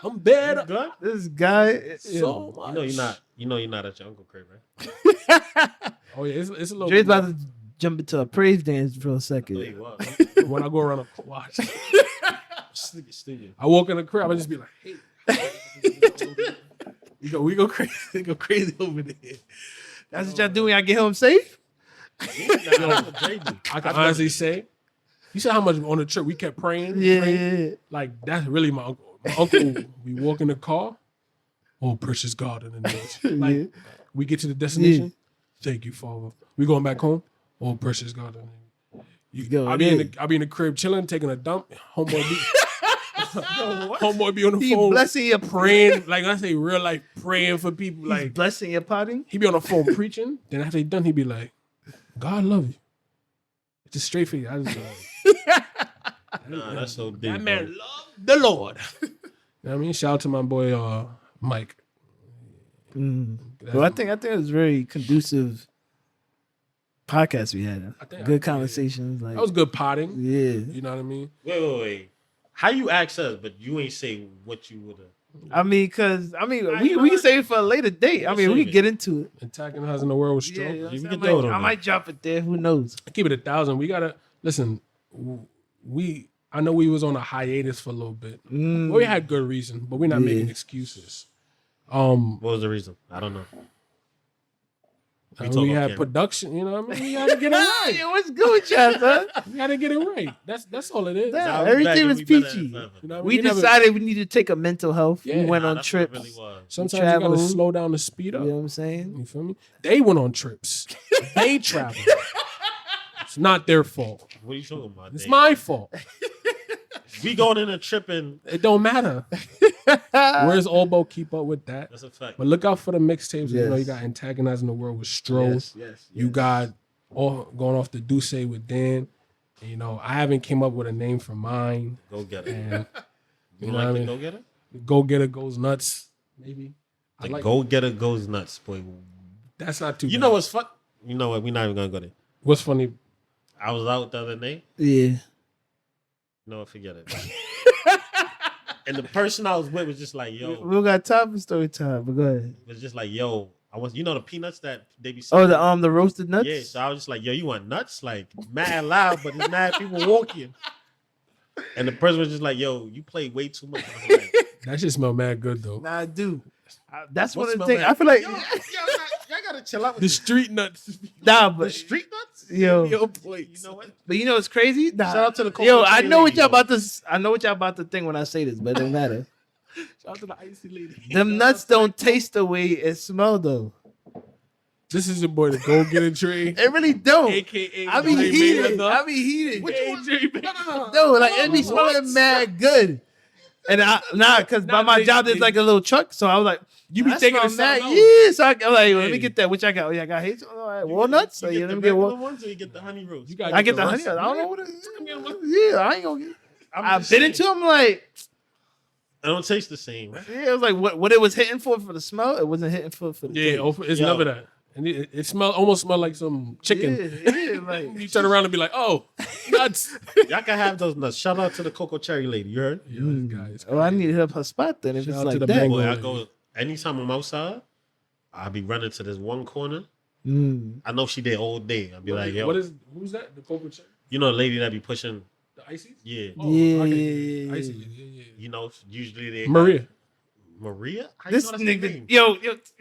I'm You better. good? This guy. So much. You know you're not at your uncle crib, right? Oh yeah, it's a little. Dre's about to jump into a praise dance for a No, he second. was. When I go around the watch, Stupid. I walk in the crib, I just be like, hey. we go crazy. We go crazy over there. That's what y'all do when y'all get home safe? I can honestly say, you said how much on the trip we kept praying. Yeah. Like, that's really my uncle. My uncle, we walk in the car. Oh, precious God in the name. Like, Yeah. we get to the destination. Thank you, Father. We going back home. Oh, precious God in the name. Go I be in the crib chilling, taking a dump. Homeboy be on the He phone blessing your praying. Like, I say real life praying for people. He's Like, blessing your potting? he be on the phone preaching. Then after he done, he be like, God love you. It's just straight for you. I just be like, Nah, that's so deep. that man bro. loved the Lord. You know what I mean? Shout out to my boy Mike. Well, I think it was very conducive podcast we had. Good conversations. Like That was good potting. Yeah. You know what I mean? Wait. How you ask us, but you ain't say what you would have. We can save it for a later date. I mean, we can get into it. Antagonizing the world with Stro. Yeah, we I can do it. I might drop it there. Who knows? Keep it 1,000. We gotta listen. I know we was on a hiatus for a little bit. Well, we had good reason, but we're not making excuses. What was the reason? I don't know. We had production. You know what I mean? We gotta get it right. Yo, what's good with y'all, son? We gotta get it right. That's all it is. Yeah, I'll be everything back was and we better peachy. than ever. You know what I mean? We never- decided we needed to take a mental health. Yeah. We went Nah, on that's what it trips. really was. Sometimes you gotta traveled. slow down to speed up. You know what I'm saying? You feel me? They went on trips. They traveled. It's not their fault. What are you talking about? It's Dave? my fault. We going in a trip and It don't matter. Where's ALBOET keep up with that? that's a fact. But look out for the mixtapes. You know, you Yes. got Antagonizing the World with Stro. Yes. You got going off the Dipset with Dan. And, you know, I haven't came up with a name for mine. Go get it. And You know like what I the mean? go get it? Go Getter Goes Nuts. Maybe. I The like go getter goes nuts, boy. That's not too You bad. know what's fun? You know what? We're not even gonna go there. What's funny? I was out the other day. Yeah. No, forget it. And the person I was with was just like, yo, We don't got time for story time, but go ahead. was just like, yo, I was, you know, the peanuts that they be. Oh, selling? the roasted nuts? Yeah. So I was just like, yo, you want nuts? Like mad loud, but there's mad people walking. And the person was just like, yo, you play way too much. I was like, That shit smell mad good though. Nah, I do. That's What one of the smell things. bad? I feel like, y'all gotta chill out with The street nuts. nah, the but street nuts. yo, You know what? but you know what's crazy? Nah. Shout out to the Coco yo, I Cherry know what lady, y'all though. about to. I know what y'all about to think when I say this, but it don't matter. Shout out to the icy lady. Them nuts don't taste the way it smell though. This is your boy, the Go Getter Tree. It really don't. AKA I be Dre heated. Mayweather. I be heated. AJ No, like it be smelling mad good. And because by my job there's like a little truck, so I was like, You be that thinking smell of mad. something else. Yeah, so I'm like, let me Hey. get that. Which I got? Oh, yeah, I got hazel. All right, walnuts. So You yeah, get let the me get regular one. ones or you get the honey roast? You gotta I get the honey. rest. I don't know what it is. Yeah, I ain't gonna get. I'm I've just been saying. into them like, It don't taste the same. Right? yeah, it was like what it was hitting for the smell. It wasn't hitting for the Yeah, taste. it's Yo. never that. And it almost smell like some chicken. Yeah, like You turn around and be like, oh, nuts. Y'all can have those nuts. Shout out to the Coco Cherry lady. You heard? Yo, this guy is oh, I need to hit up her spot then. If Shout it's out like to the that. Bengal. Boy, I lady. go anytime I'm outside. I'll be running to this one corner. Mm. I know she there all day. I'll be like, yo, Who's that? The Cobra Chick? you know the lady that be pushing. The icy? Yeah, Oh, Yeah, okay. yeah, Icy. yeah. Yeah. you know, usually they Maria. Maria. How This you know that's her nigga, name? yo,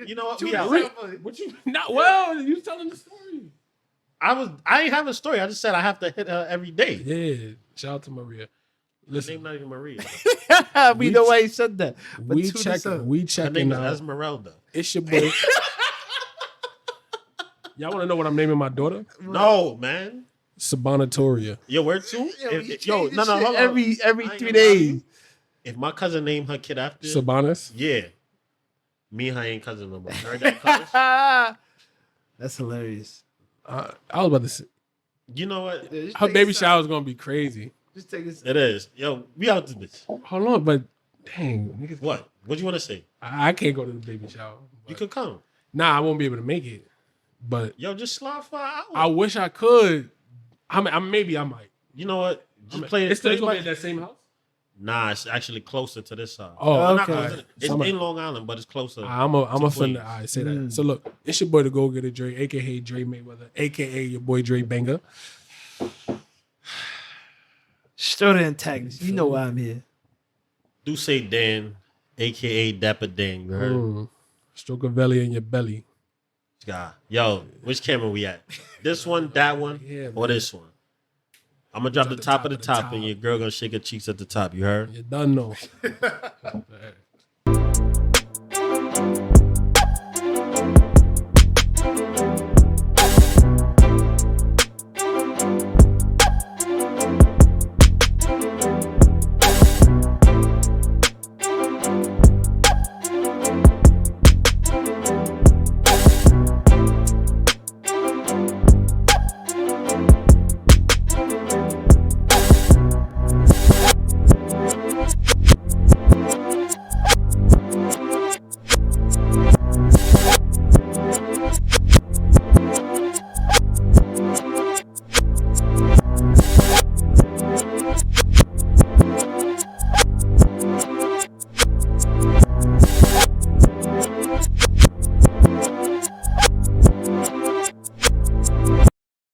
You know what? Dude, We out. What you not well? You telling the story. I ain't having a story. I just said I have to hit her every day. Yeah. Shout out to Maria. Her Listen, name not even Maria. we know why he said that. But we tune us up. checking. We Her checking name is out. Esmeralda. It's your boy. Y'all want to know what I'm naming my daughter? No, man. Sabanatoria. Your word too? Yo, he No, changed no, this hold shit on. every I ain't 3 gonna lie to days. you. If my cousin named her kid after, Sabanas. yeah, me and her ain't cousin no more. You heard that, cuz? That's hilarious. I was about to say You know what? her baby shower is gonna be crazy. Just take it. It is. Yo, we out to this. Hold on, but dang, niggas, What? What you want to say? I can't go to the baby shower. You but could come. Nah, I won't be able to make it. But Yo, just slide for an hour. I wish I could. Maybe I might. You know what? Just play it. It's still play gonna be like- at that same house. Nah, it's actually closer to this side. Oh, Well, not okay. closer. It's So I'm in Long Island, but it's closer. I'm a to finna. Queens. I say that. So look, it's your boy the Go Getter Dre, aka Dre Mayweather, aka your boy Dre Banger. Stro the antagonist. You know why I'm here. Do say Dan, aka Dapper Dan. You heard? Stroke a belly in your belly. God. Yo, which camera we at? This one, that one, Yeah, or this one? I'm gonna drop the top of the top, and your girl gonna shake her cheeks at the top. You heard? You done know.